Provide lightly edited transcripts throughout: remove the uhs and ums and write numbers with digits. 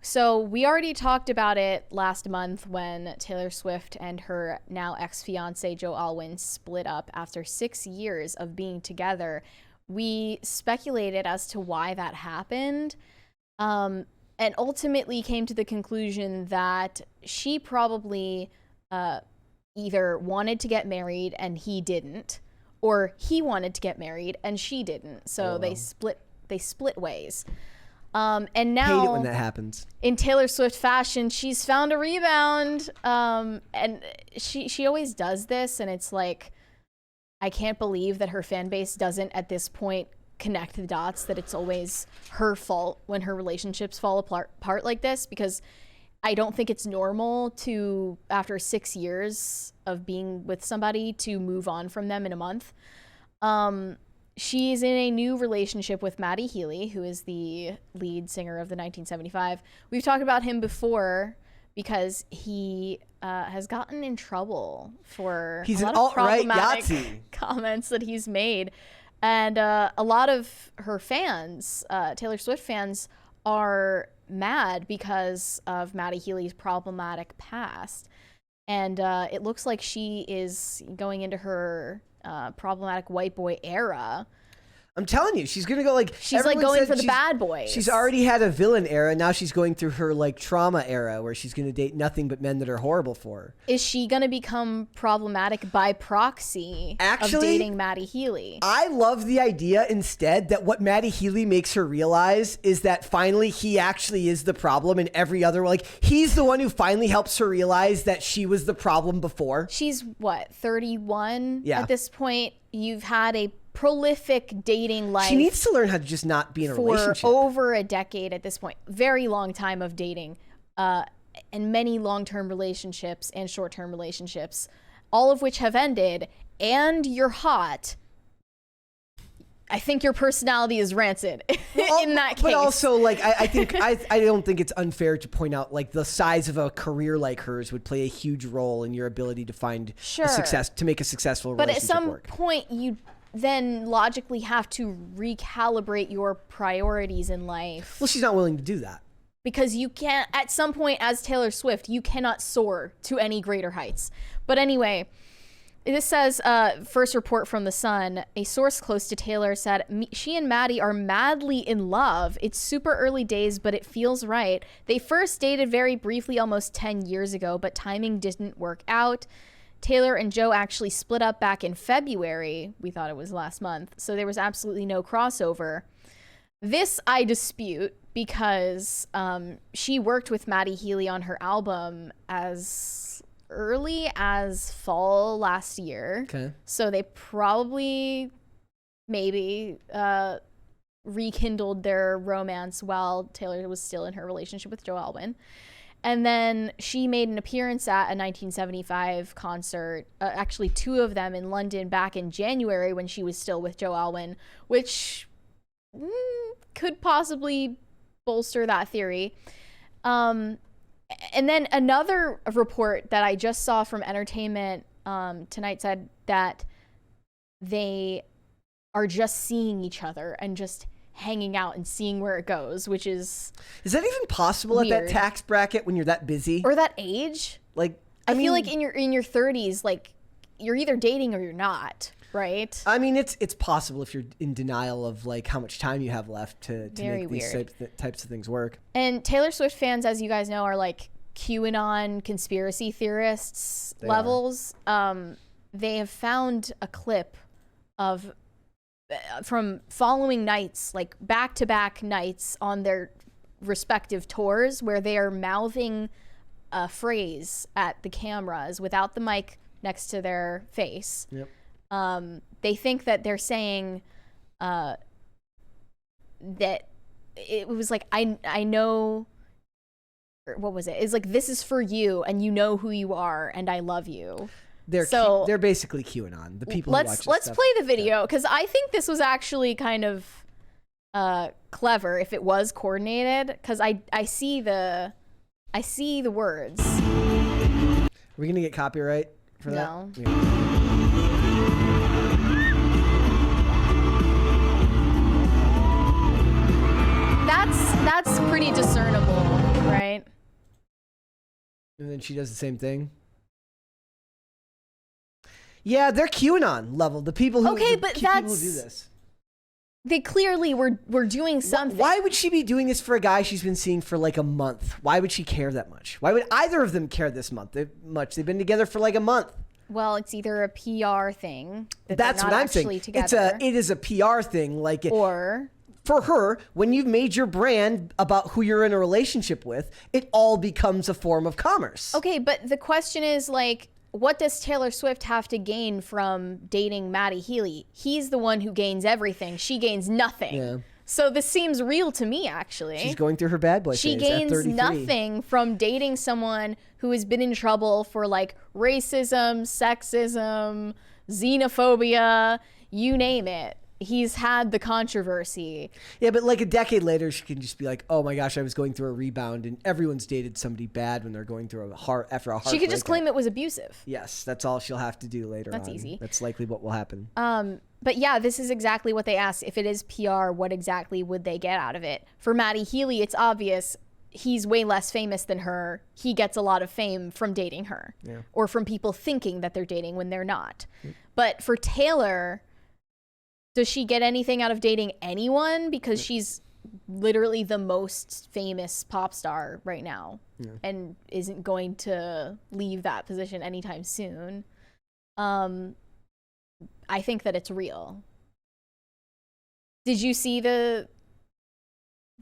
So we already talked about it last month when Taylor Swift and her now ex-fiance Joe Alwyn split up after 6 years of being together. We speculated as to why that happened, and ultimately came to the conclusion that she probably either wanted to get married and he didn't, or he wanted to get married and she didn't. So they split ways. And now, hate it when that happens. In Taylor Swift fashion, she's found a rebound. And she always does this, and it's like, I can't believe that her fan base doesn't at this point connect the dots, that it's always her fault when her relationships fall apart like this, because I don't think it's normal to, after 6 years of being with somebody, to move on from them in a month. She's in a new relationship with Matty Healy, who is the lead singer of the 1975. We've talked about him before because he has gotten in trouble for a lot of problematic comments that he's made. And a lot of her fans, Taylor Swift fans, are mad because of Matty Healy's problematic past. And it looks like she is going into her problematic white boy era. I'm telling you, she's gonna go like, she's like going for the bad boys. She's already had a villain era. Now she's going through her like trauma era where she's gonna date nothing but men that are horrible for her. Is she gonna become problematic by proxy of dating Matty Healy? I love the idea instead that what Matty Healy makes her realize is that finally he actually is the problem, and every other, like, he's the one who finally helps her realize that she was the problem before. She's what, 31 at this point? You've had a prolific dating life. She needs to learn how to just not be in a relationship. For over a decade at this point. Very long time of dating, and many long-term relationships and short-term relationships, all of which have ended, and you're hot. I think your personality is rancid in that case. But also, like, I think I don't think it's unfair to point out, like, the size of a career like hers would play a huge role in your ability to find to make a successful relationship work. But at some point, you then logically have to recalibrate your priorities in life. Well, she's not willing to do that. Because you can't, at some point as Taylor Swift, you cannot soar to any greater heights. But anyway, this says, first report from The Sun, a source close to Taylor said, she and Matty are madly in love. It's super early days, but it feels right. They first dated very briefly almost 10 years ago, but timing didn't work out. Taylor and Joe actually split up back in February. We thought it was last month. So there was absolutely no crossover. This I dispute because she worked with Matty Healy on her album as early as fall last year. Okay. So they probably maybe rekindled their romance while Taylor was still in her relationship with Joe Alwyn. And then she made an appearance at a 1975 concert, actually two of them in London back in January when she was still with Joe Alwyn, which could possibly bolster that theory. And then another report that I just saw from Entertainment Tonight said that they are just seeing each other and just hanging out and seeing where it goes, which is that even possible weird. At that tax bracket when you're that busy or that age? Like, I feel like in your 30s, like, you're either dating or you're not, right? I mean, it's possible if you're in denial of like how much time you have left to make these types of things work. And Taylor Swift fans, as you guys know, are like QAnon conspiracy theorists levels. They have found a clip of from following nights, like back-to-back nights on their respective tours, where they are mouthing a phrase at the cameras without the mic next to their face. Yep. They think that they're saying that it was like, I know, what was it? It's like, this is for you, and you know who you are, and I love you. They're basically QAnon. The people. Let's play the video, because I think this was actually kind of clever if it was coordinated, because I see the words. Are we gonna get copyright for that? No. Yeah. That's pretty discernible, right? And then she does the same thing. Yeah, they're QAnon level. The people who but people who that's do this. They clearly were doing something. Why would she be doing this for a guy she's been seeing for like a month? Why would she care that much? Why would either of them care this much? They've been together for like a month. Well, it's either a PR thing That's what I'm saying. Together, It is a PR thing, or for her, when you've made your brand about who you're in a relationship with, it all becomes a form of commerce. Okay, but the question is like, what does Taylor Swift have to gain from dating Matty Healy? He's the one who gains everything. She gains nothing. Yeah. So this seems real to me, actually. She's going through her bad boy phase. She gains nothing from dating someone who has been in trouble for like racism, sexism, xenophobia, you name it. He's had the controversy. Yeah, but like a decade later, she can just be like, "Oh my gosh, I was going through a rebound," and everyone's dated somebody bad when they're going through after a heart. She could just claim it was abusive. Yes, that's all she'll have to do later. That's easy. That's likely what will happen. But yeah, this is exactly what they asked. If it is PR, what exactly would they get out of it? For Matty Healy, it's obvious. He's way less famous than her. He gets a lot of fame from dating her, or from people thinking that they're dating when they're not. But for Taylor, does she get anything out of dating anyone? Because she's literally the most famous pop star right now and isn't going to leave that position anytime soon. I think that it's real. Did you see that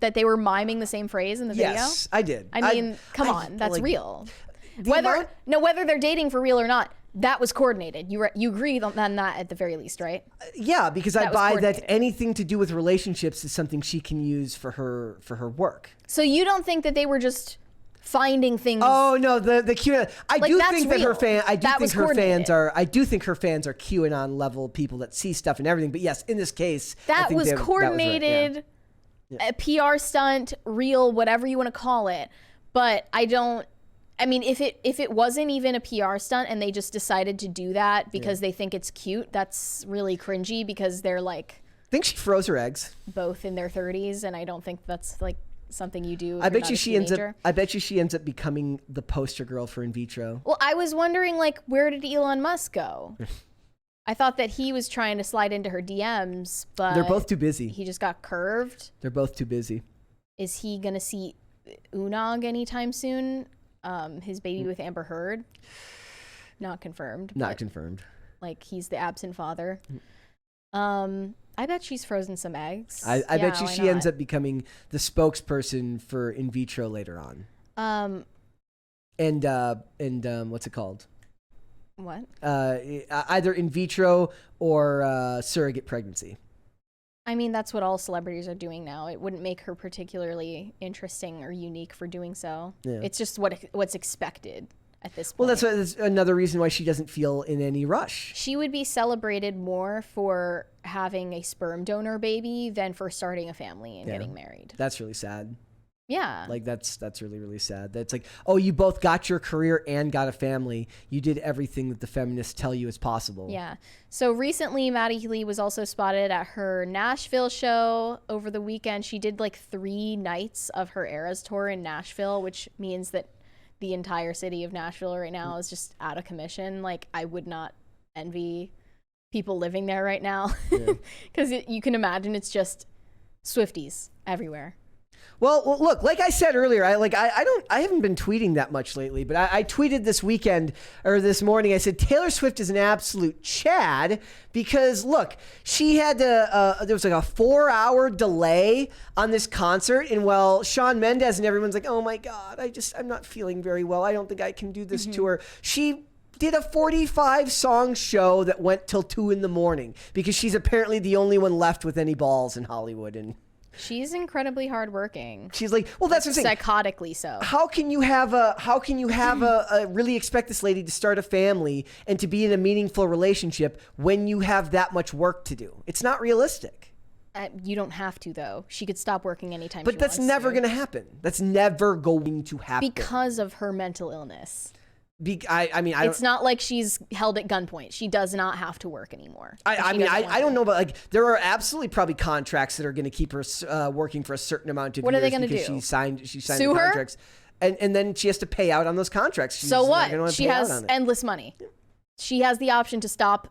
they were miming the same phrase in the video? Yes, I did. I mean, come on, that's real. Whether they're dating for real or not, that was coordinated. You agree on that at the very least, right? Yeah, because I buy that anything to do with relationships is something she can use for her work. So you don't think that they were just finding things? Oh no, the QAnon. I do think that real. I do think her fans are QAnon level people that see stuff and everything. But yes, in this case, that was coordinated, a PR stunt, real, whatever you want to call it. But I mean, if it wasn't even a PR stunt and they just decided to do that because they think it's cute, that's really cringy because they're like, I think she froze her eggs. Both in their 30s, and I don't think that's like something you do. I bet you she ends up becoming the poster girl for in vitro. Well, I was wondering, like, where did Elon Musk go? I thought that he was trying to slide into her DMs, but they're both too busy. He just got curved. They're both too busy. Is he gonna see Unog anytime soon? His baby with Amber Heard? Not confirmed. Not confirmed. Like, he's the absent father. I bet she's frozen some eggs. I bet you she ends up becoming the spokesperson for in vitro later on. And what's it called? What? Either in vitro or surrogate pregnancy. I mean, that's what all celebrities are doing now. It wouldn't make her particularly interesting or unique for doing so. Yeah. It's just what's expected at this point. Well, that's another reason why she doesn't feel in any rush. She would be celebrated more for having a sperm donor baby than for starting a family and getting married. That's really sad. Yeah. Like, that's really, really sad. That's like, oh, you both got your career and got a family. You did everything that the feminists tell you is possible. Yeah. So recently, Matty Healy was also spotted at her Nashville show over the weekend. She did like 3 nights of her Eras tour in Nashville, which means that the entire city of Nashville right now is just out of commission. Like, I would not envy people living there right now because you can imagine it's just Swifties everywhere. Well, look, like I said earlier, I haven't been tweeting that much lately, but I tweeted this morning. I said Taylor Swift is an absolute Chad because look, she had there was like a 4-hour delay on this concert, and while Shawn Mendes and everyone's like, oh my God, I'm not feeling very well. I don't think I can do this tour. She did a 45-song show that went till 2 a.m. because she's apparently the only one left with any balls in Hollywood. And she's incredibly hardworking. She's like, well, that's what I'm saying. Psychotically so. How can you have a really expect this lady to start a family and to be in a meaningful relationship when you have that much work to do? It's not realistic. You don't have to, though. She could stop working anytime she wants to. But that's never going to happen. That's never going to happen. Because of her mental illness. It's not like she's held at gunpoint. She does not have to work anymore. I don't know, but like there are absolutely probably contracts that are going to keep her working for a certain amount of years. What are they going to do? She signed Sue contracts. And then she has to pay out on those contracts. She's So not gonna what? She pay out has on it. endless money. She has the option to stop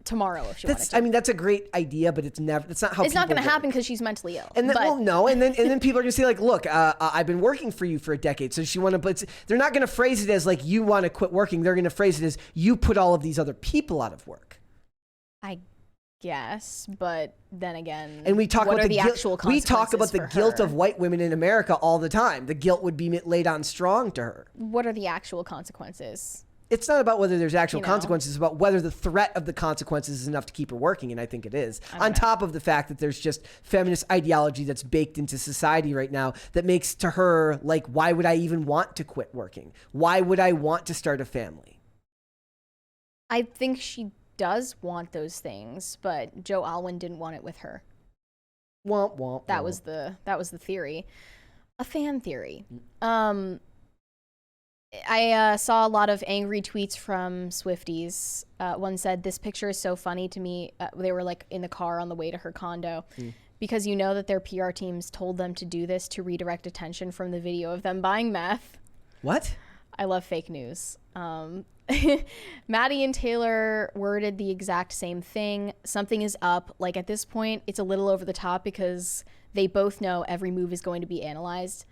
tomorrow if she wanted to. I mean, that's a great idea, but it's not how It's not going to work. happen because she's mentally ill. And then, but well, no, and then people are gonna say like, look, I've been working for you for a decade, so she want to. But they're not gonna phrase it as like you want to quit working. They're gonna phrase it as you put all of these other people out of work. I guess, but then again, And we talk what about are the actual we consequences talk about the for guilt her? of white women in America all the time. The guilt would be laid on strong to her. What are the actual consequences? It's not about whether there's actual You know. consequences, it's about whether the threat of the consequences is enough to keep her working, and I think it is. On top of the fact that there's just feminist ideology that's baked into society right now that makes to her like, why would I even want to quit working? Why would I want to start a family? I think she does want those things, but Joe Alwyn didn't want it with her. Womp womp. That womp. was the theory, a fan theory. I saw a lot of angry tweets from Swifties. One said, "This picture is so funny to me." They were like in the car on the way to her condo, because you know that their PR teams told them to do this to redirect attention from the video of them buying meth. What? I love fake news. Matty and Taylor worded the exact same thing. Something is up. Like at this point, it's a little over the top because they both know every move is going to be analyzed.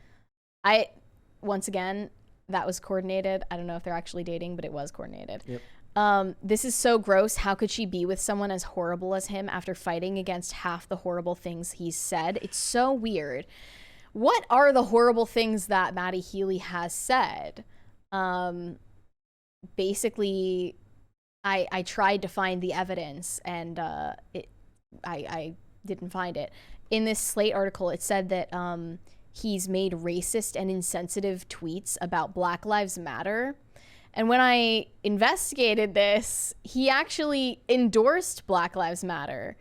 Once again, that was coordinated. I don't know if they're actually dating, but it was coordinated. Yep. This is so gross. How could she be with someone as horrible as him after fighting against half the horrible things he's said? It's so weird. What are the horrible things that Matty Healy has said? Basically, I tried to find the evidence, and I didn't find it. In this Slate article, it said that he's made racist and insensitive tweets about Black Lives Matter. And when I investigated this, he actually endorsed Black Lives Matter.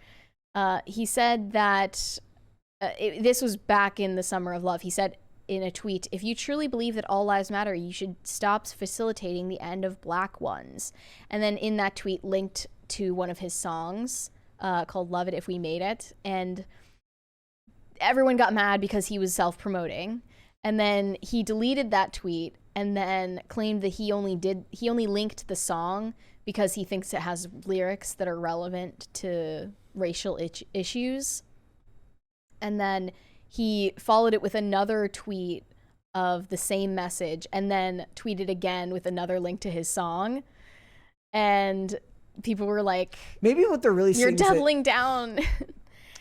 He said that this was back in the summer of love. He said in a tweet, "If you truly believe that all lives matter, you should stop facilitating the end of Black ones." And then in that tweet linked to one of his songs called "Love It If We Made It." And everyone got mad because he was self-promoting. And then he deleted that tweet and then claimed that he only linked the song because he thinks it has lyrics that are relevant to racial issues. And then he followed it with another tweet of the same message and then tweeted again with another link to his song. And people were like, maybe what they're really saying "You're is that- doubling down."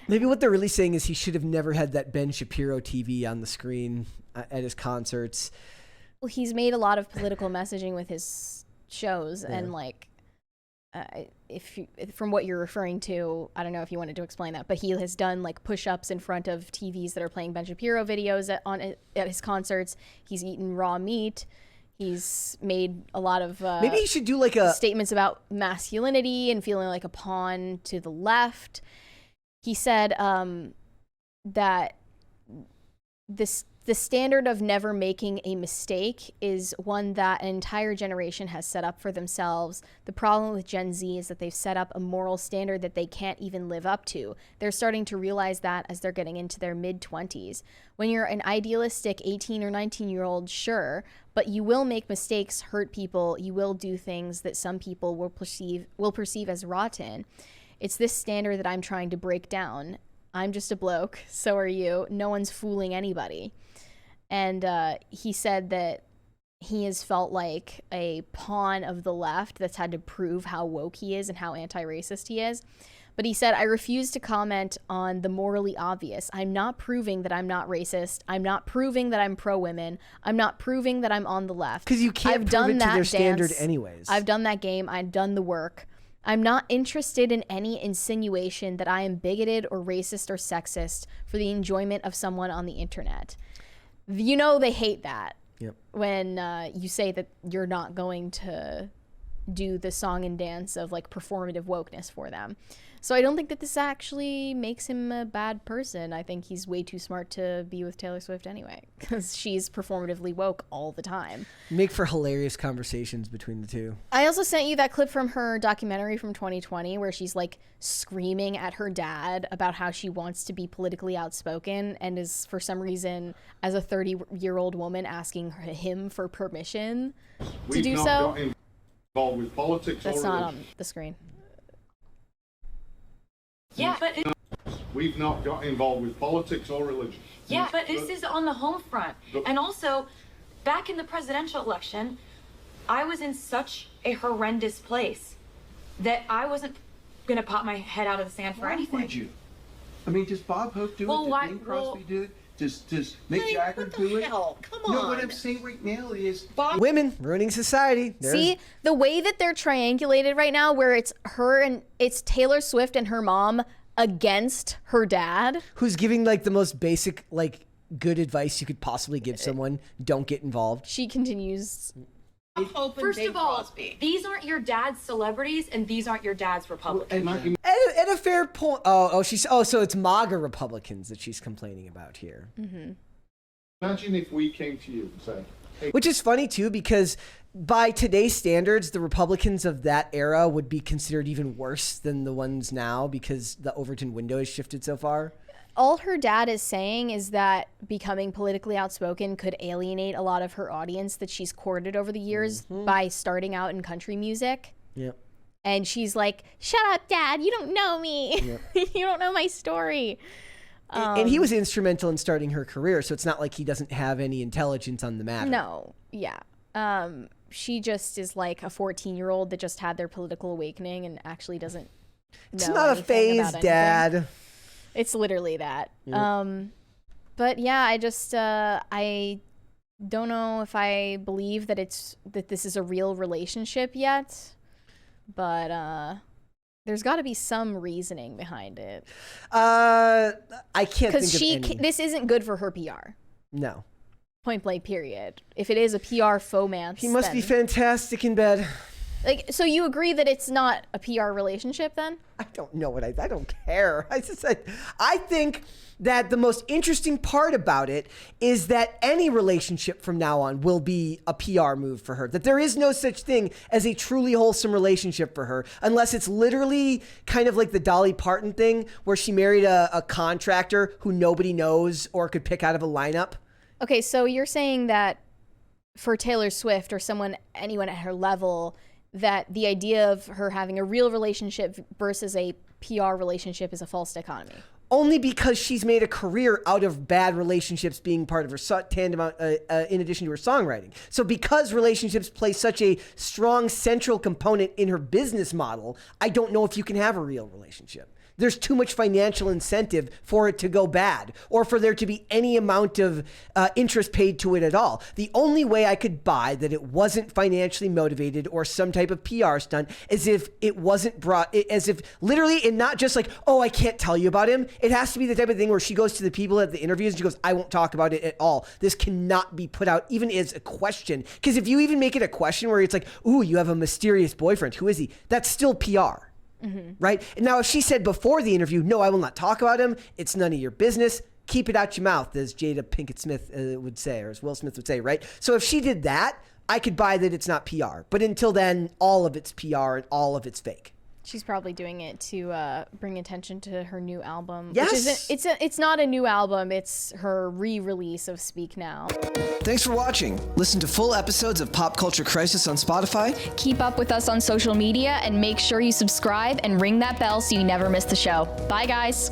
Maybe what they're really saying is he should have never had that Ben Shapiro TV on the screen at his concerts. Well, he's made a lot of political messaging with his shows, and like, from what you're referring to, I don't know if you wanted to explain that, but he has done like push-ups in front of TVs that are playing Ben Shapiro videos at his concerts. He's eaten raw meat. He's made a lot of Maybe he should do like a statements about masculinity and feeling like a pawn to the left. He said that the standard of never making a mistake is one that an entire generation has set up for themselves. The problem with Gen Z is that they've set up a moral standard that they can't even live up to. They're starting to realize that as they're getting into their mid-20s. When you're an idealistic 18 or 19-year-old, sure, but you will make mistakes, hurt people, you will do things that some people will perceive as rotten. It's this standard that I'm trying to break down. I'm just a bloke, so are you. No one's fooling anybody. And he said that he has felt like a pawn of the left that's had to prove how woke he is and how anti-racist he is. But he said, "I refuse to comment on the morally obvious. I'm not proving that I'm not racist. I'm not proving that I'm pro-women. I'm not proving that I'm on the left." because you can't prove it to their standard dance. anyways. I've done that game. I've done the work. I'm not interested in any insinuation that I am bigoted or racist or sexist for the enjoyment of someone on the internet. You know they hate that. Yep. When you say that you're not going to do the song and dance of like performative wokeness for them. So I don't think that this actually makes him a bad person. I think he's way too smart to be with Taylor Swift anyway, because she's performatively woke all the time. Make for hilarious conversations between the two. I also sent you that clip from her documentary from 2020 where she's like screaming at her dad about how she wants to be politically outspoken and is for some reason as a 30-year-old woman asking him for permission to do so. Involved with politics. That's or not religion. on the screen. Yeah, but We've not got involved with politics or religion. yeah, but this is on the home front. And also, back in the presidential election, I was in such a horrendous place that I wasn't gonna pop my head out of the sand for anything. Why would you? I mean, does Bob Hope do Well, it? why- Does Bing Crosby do it? Does Mick Hey, Jagger what the do it? hell? Come No, on. what I'm saying right now is Women ruining society. See, the way that they're triangulated right now, where it's her and it's Taylor Swift and her mom against her dad. Who's giving like the most basic, like good advice you could possibly give someone. Don't get involved. She continues. Hope and First Bing of all, Crosby. these aren't your dad's celebrities and these aren't your dad's Republicans. and At a fair point. So it's MAGA Republicans that she's complaining about here. Imagine if we came to you and said, hey, Which is funny too, because by today's standards, the Republicans of that era would be considered even worse than the ones now because the Overton window has shifted so far. All her dad is saying is that becoming politically outspoken could alienate a lot of her audience that she's courted over the years by starting out in country music. Yep. And she's like, shut up, Dad. You don't know me. You don't know my story. And he was instrumental in starting her career, so it's not like he doesn't have any intelligence on the matter. No. Yeah. She just is like a 14-year-old that just had their political awakening and actually doesn't know It's not a anything phase, about anything. Dad. It's literally that. But yeah, I just I don't know if I believe that this is a real relationship yet. But there's got to be some reasoning behind it. I can't think Because of any. this isn't good for her PR. No. Point blank. Period. If it is a PR fomance, He must be then- fantastic in bed. like. So you agree that it's not a PR relationship then? I don't know what I don't care. I think that the most interesting part about it is that any relationship from now on will be a PR move for her. That there is no such thing as a truly wholesome relationship for her unless it's literally kind of like the Dolly Parton thing where she married a contractor who nobody knows or could pick out of a lineup. Okay, so you're saying that for Taylor Swift or anyone at her level, that the idea of her having a real relationship versus a PR relationship is a false dichotomy. Only because she's made a career out of bad relationships being part of her tandem, in addition to her songwriting. So because relationships play such a strong central component in her business model, I don't know if you can have a real relationship. There's too much financial incentive for it to go bad or for there to be any amount of interest paid to it at all. The only way I could buy that it wasn't financially motivated or some type of PR stunt is if it wasn't as if literally, and not just like, oh, I can't tell you about him. It has to be the type of thing where she goes to the people at the interviews and she goes, I won't talk about it at all. This cannot be put out even as a question. Because if you even make it a question where it's like, ooh, you have a mysterious boyfriend. Who is he? That's still PR. Right? And now, if she said before the interview, no, I will not talk about him. It's none of your business. Keep it out your mouth, as Jada Pinkett Smith would say, or as Will Smith would say, right? So if she did that, I could buy that it's not PR. But until then, all of it's PR and all of it's fake. She's probably doing it to bring attention to her new album. Yes. Which it's not a new album. It's her re-release of Speak Now. Thanks for watching. Listen to full episodes of Pop Culture Crisis on Spotify. Keep up with us on social media and make sure you subscribe and ring that bell so you never miss the show. Bye, guys.